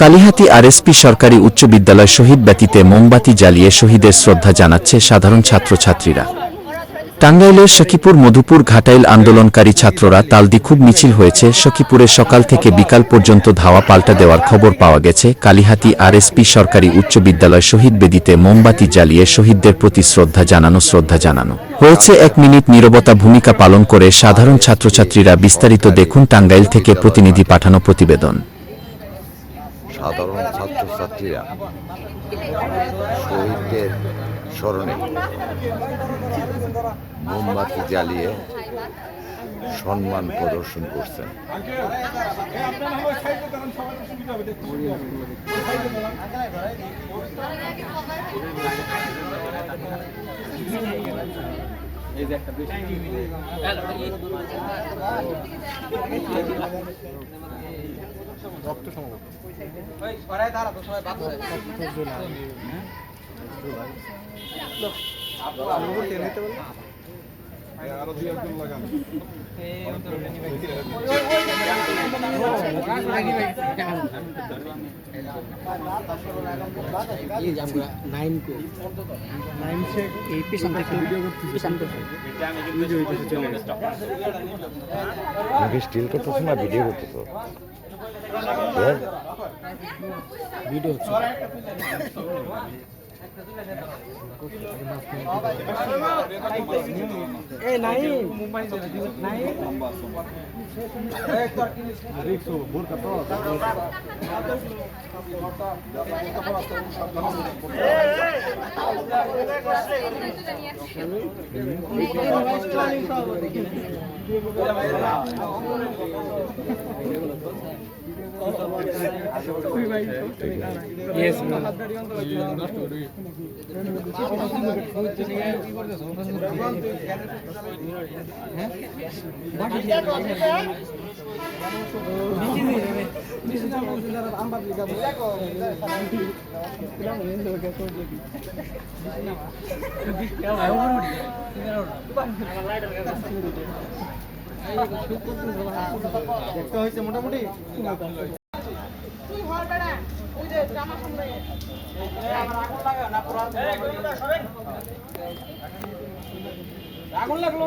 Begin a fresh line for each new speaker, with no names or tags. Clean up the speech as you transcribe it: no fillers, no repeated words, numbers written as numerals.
Kalihati RSP সরকারি উচ্চ বিদ্যালয় শহীদ ব্যতীতে মোমবাতি জ্বালিয়ে শহীদের শ্রদ্ধা জানাচ্ছে সাধারণ ছাত্রছাত্রীরা। টাঙ্গাইলের সখীপুর মধুপুর ঘাটাইল আন্দোলনকারী ছাত্ররা তালদি খুব মিছিল হয়েছে। সখীপুরে সকাল থেকে বিকাল পর্যন্ত ধাওয়া পাল্টা দেওয়ার খবর পাওয়া গেছে। কালিহাতী আরএসপি সরকারি উচ্চ বিদ্যালয় শহীদ বেদিতে মোমবাতি জ্বালিয়ে শহীদদের প্রতি শ্রদ্ধা জানানো হয়েছে। 1 মিনিট নীরবতা ভূমিকা পালন করে সাধারণ ছাত্রছাত্রীরা। বিস্তারিত দেখুন টাঙ্গাইল থেকে প্রতিনিধি পাঠানো প্রতিবেদন।
সাধারণ ছাত্রছাত্রীরা শহীদদের স্মরণে মোমবাতি জ্বালিয়ে সম্মান প্রদর্শন করছেন। স্টিল করতেছো না ভিডিও করতেছো? ভিডিও হচ্ছে। মোটামুটি আগুন লাগলো।